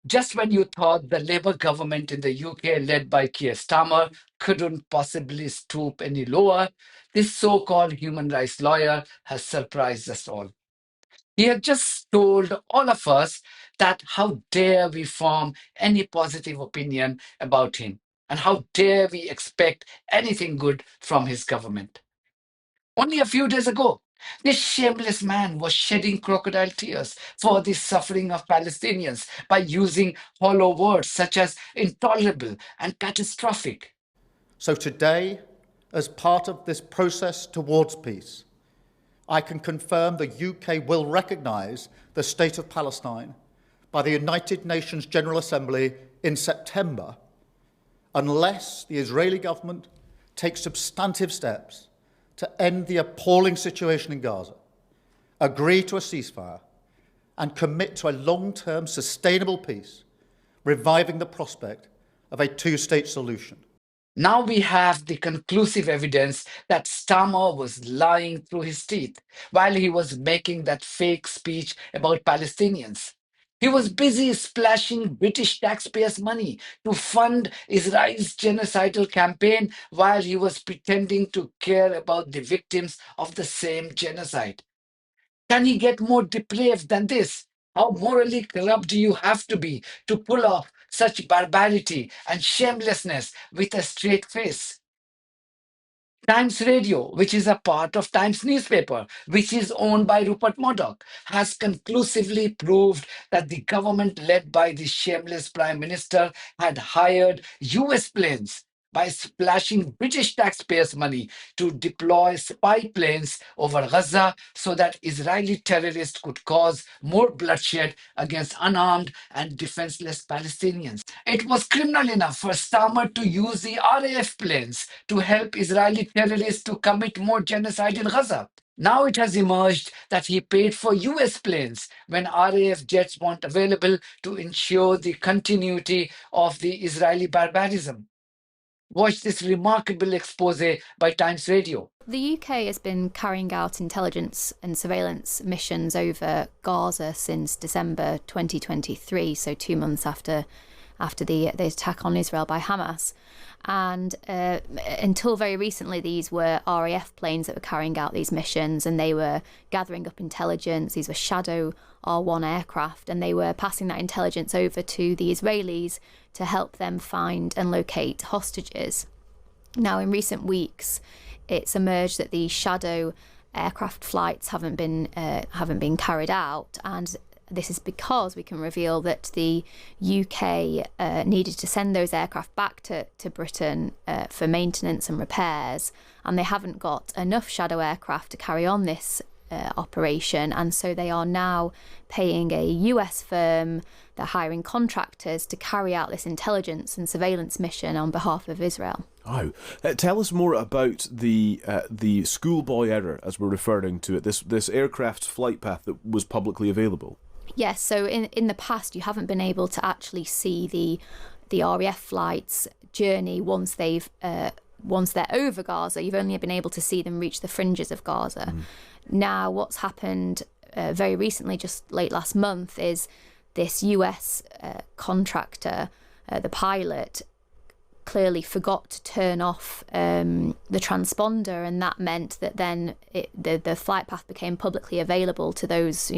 Just when you thought the Labour government in the UK, led by Keir Starmer, couldn't possibly stoop any lower, this so-called human rights lawyer has surprised us all. He had just told all of us that how dare we form any positive opinion about him, and how dare we expect anything good from his government. Only a few days ago, this shameless man was shedding crocodile tears for the suffering of Palestinians by using hollow words such as intolerable and catastrophic. So today, as part of this process towards peace, I can confirm the UK will recognise the State of Palestine by the United Nations General Assembly in September, unless the Israeli government takes substantive steps to end the appalling situation in Gaza, agree to a ceasefire, and commit to a long-term sustainable peace, reviving the prospect of a two-state solution. Now we have the conclusive evidence that Starmer was lying through his teeth while he was making that fake speech about Palestinians. He was busy splashing British taxpayers' money to fund Israel's genocidal campaign while he was pretending to care about the victims of the same genocide. Can he get more depraved than this? How morally corrupt do you have to be to pull off such barbarity and shamelessness with a straight face? Times Radio, which is a part of Times newspaper, which is owned by Rupert Murdoch, has conclusively proved that the government led by the shameless Prime Minister had hired US planes by splashing British taxpayers' money to deploy spy planes over Gaza so that Israeli terrorists could cause more bloodshed against unarmed and defenseless Palestinians. It was criminal enough for Starmer to use the RAF planes to help Israeli terrorists to commit more genocide in Gaza. Now it has emerged that he paid for US planes when RAF jets weren't available to ensure the continuity of the Israeli barbarism. Watch this remarkable expose by Times Radio. The UK has been carrying out intelligence and surveillance missions over Gaza since December 2023, so 2 months after the attack on Israel by Hamas. And until very recently, these were RAF planes that were carrying out these missions, and they were gathering up intelligence. These were Shadow R1 aircraft, and they were passing that intelligence over to the Israelis to help them find and locate hostages. Now, in recent weeks, it's emerged that the Shadow aircraft flights haven't been carried out, and this is because we can reveal that the UK needed to send those aircraft back to Britain for maintenance and repairs, and they haven't got enough Shadow aircraft to carry on this operation, and so they are now paying a US firm. They're hiring contractors to carry out this intelligence and surveillance mission on behalf of Israel. Wow. Tell us more about the schoolboy error, as we're referring to it, this aircraft's flight path that was publicly available. Yes, so in the past, you haven't been able to actually see the RAF flights journey once they're over Gaza. You've only been able to see them reach the fringes of Gaza. Now, what's happened very recently, just late last month, is this US contractor, the pilot, clearly forgot to turn off the transponder, and that meant that then the flight path became publicly available to those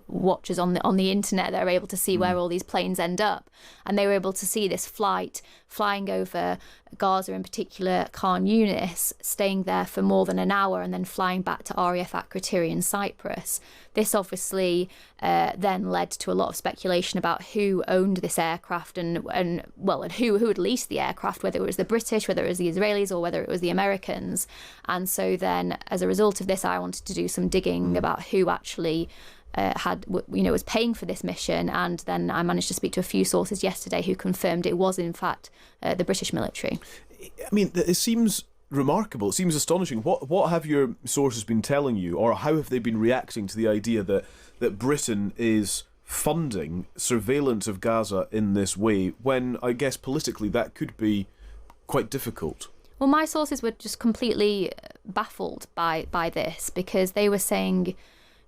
watchers on the internet that are able to see where all these planes end up, and they were able to see this flight flying over Gaza, in particular Khan Yunis, staying there for more than an hour and then flying back to RAF Akrotiri in Cyprus. This obviously then led to a lot of speculation about who owned this aircraft and who had leased the aircraft, whether it was the British, whether it was the Israelis, or whether it was the Americans. And so then, as a result of this, I wanted to do some digging about who actually was paying for this mission, and then I managed to speak to a few sources yesterday who confirmed it was in fact the British military. I mean, it seems remarkable. It seems astonishing. What have your sources been telling you, or how have they been reacting to the idea that Britain is funding surveillance of Gaza in this way, when I guess politically that could be quite difficult? Well, my sources were just completely baffled by this, because they were saying,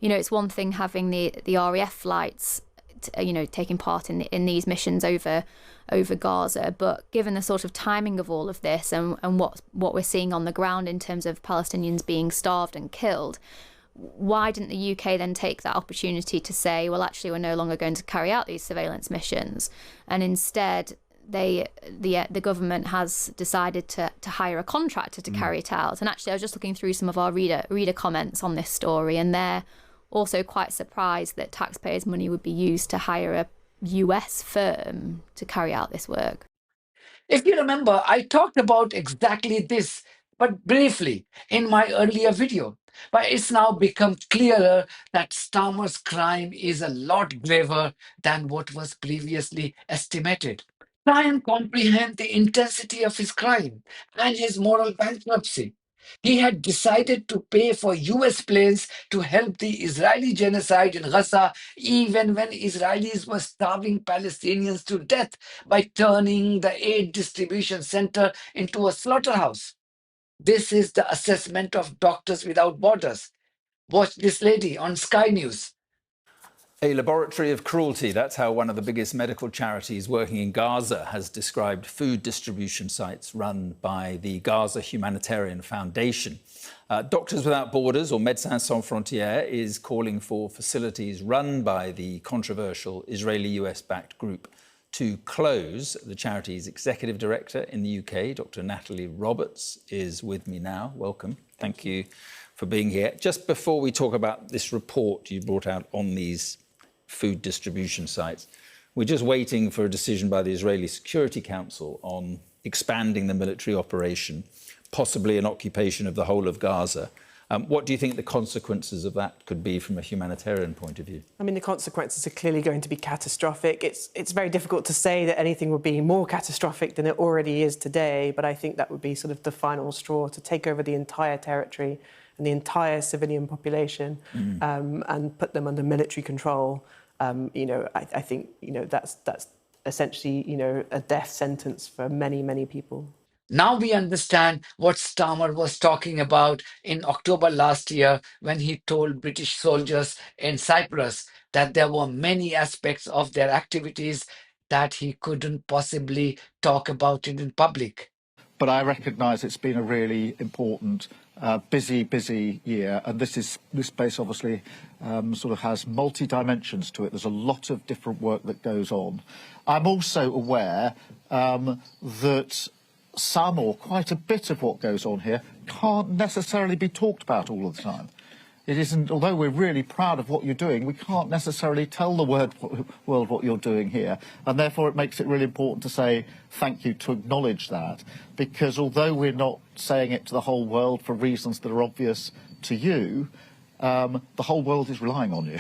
it's one thing having the RAF flights taking part in these missions over Gaza. But given the sort of timing of all of this and what we're seeing on the ground in terms of Palestinians being starved and killed, why didn't the UK then take that opportunity to say, well, actually, we're no longer going to carry out these surveillance missions, and instead the government has decided to hire a contractor to carry it out? And actually, I was just looking through some of our reader comments on this story, and they're also quite surprised that taxpayers' money would be used to hire a US firm to carry out this work. If you remember, I talked about exactly this, but briefly, in my earlier video. But it's now become clearer that Starmer's crime is a lot graver than what was previously estimated. Try and comprehend the intensity of his crime and his moral bankruptcy. He had decided to pay for US planes to help the Israeli genocide in Gaza, even when Israelis were starving Palestinians to death by turning the aid distribution center into a slaughterhouse. This is the assessment of Doctors Without Borders. Watch this lady on Sky News. A laboratory of cruelty. That's how one of the biggest medical charities working in Gaza has described food distribution sites run by the Gaza Humanitarian Foundation. Doctors Without Borders, or Médecins Sans Frontières, is calling for facilities run by the controversial Israeli-US-backed group to close. The charity's executive director in the UK, Dr. Natalie Roberts, is with me now. Welcome. Thank you for being here. Just before we talk about this report you brought out on these food distribution sites, we're just waiting for a decision by the Israeli Security Council on expanding the military operation, possibly an occupation of the whole of Gaza. What do you think the consequences of that could be from a humanitarian point of view? I mean, the consequences are clearly going to be catastrophic. It's very difficult to say that anything would be more catastrophic than it already is today, but I think that would be sort of the final straw to take over the entire territory and the entire civilian population and put them under military control. I think that's essentially a death sentence for many, many people. Now we understand what Starmer was talking about in October last year when he told British soldiers in Cyprus that there were many aspects of their activities that he couldn't possibly talk about it in public. But I recognise it's been a really important, busy year, and this space obviously sort of has multi-dimensions to it. There's a lot of different work that goes on. I'm also aware that some or quite a bit of what goes on here can't necessarily be talked about all of the time. It isn't, although we're really proud of what you're doing, we can't necessarily tell the world what you're doing here. And therefore it makes it really important to say thank you, to acknowledge that. Because although we're not saying it to the whole world for reasons that are obvious to you, the whole world is relying on you.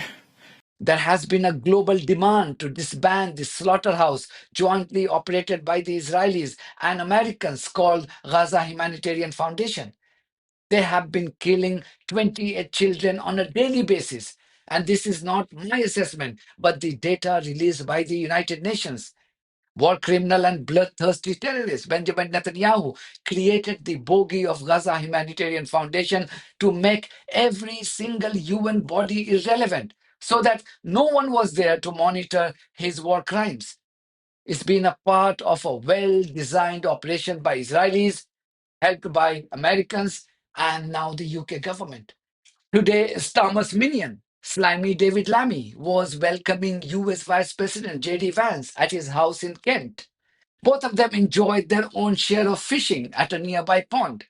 There has been a global demand to disband the slaughterhouse jointly operated by the Israelis and Americans called Gaza Humanitarian Foundation. They have been killing 28 children on a daily basis. And this is not my assessment, but the data released by the United Nations. War criminal and bloodthirsty terrorist Benjamin Netanyahu created the bogey of Gaza Humanitarian Foundation to make every single UN body irrelevant, so that no one was there to monitor his war crimes. It's been a part of a well-designed operation by Israelis, helped by Americans, and now the UK government. Today, Starmer's minion, Slimy David Lammy, was welcoming US Vice President J.D. Vance at his house in Kent. Both of them enjoyed their own share of fishing at a nearby pond.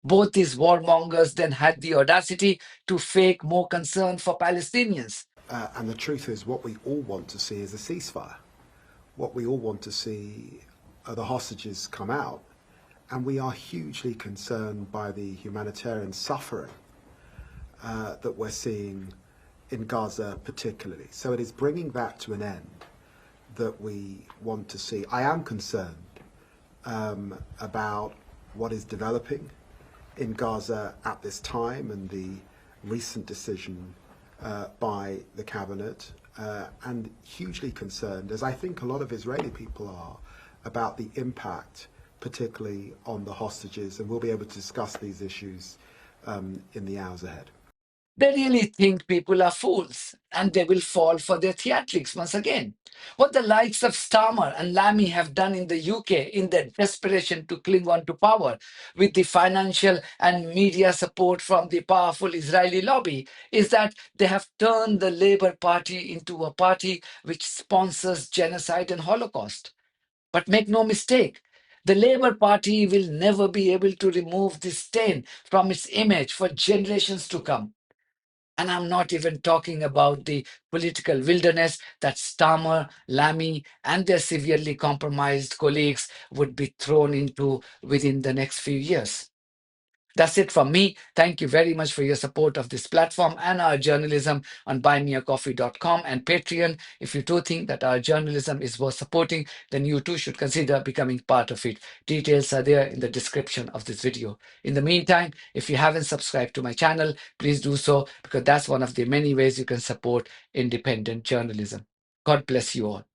Both these warmongers then had the audacity to fake more concern for Palestinians. And the truth is, what we all want to see is a ceasefire. What we all want to see are the hostages come out. And we are hugely concerned by the humanitarian suffering that we're seeing in Gaza particularly. So it is bringing that to an end that we want to see. I am concerned about what is developing in Gaza at this time and the recent decision by the cabinet, and hugely concerned, as I think a lot of Israeli people are, about the impact particularly on the hostages, and we'll be able to discuss these issues in the hours ahead. They really think people are fools and they will fall for their theatrics once again. What the likes of Starmer and Lamy have done in the UK in their desperation to cling on to power with the financial and media support from the powerful Israeli lobby is that they have turned the Labour Party into a party which sponsors genocide and Holocaust. But make no mistake, the Labour Party will never be able to remove this stain from its image for generations to come. And I'm not even talking about the political wilderness that Starmer, Lamy, and their severely compromised colleagues would be thrown into within the next few years. That's it from me. Thank you very much for your support of this platform and our journalism on buymeacoffee.com and Patreon. If you do think that our journalism is worth supporting, then you too should consider becoming part of it. Details are there in the description of this video. In the meantime, if you haven't subscribed to my channel, please do so because that's one of the many ways you can support independent journalism. God bless you all.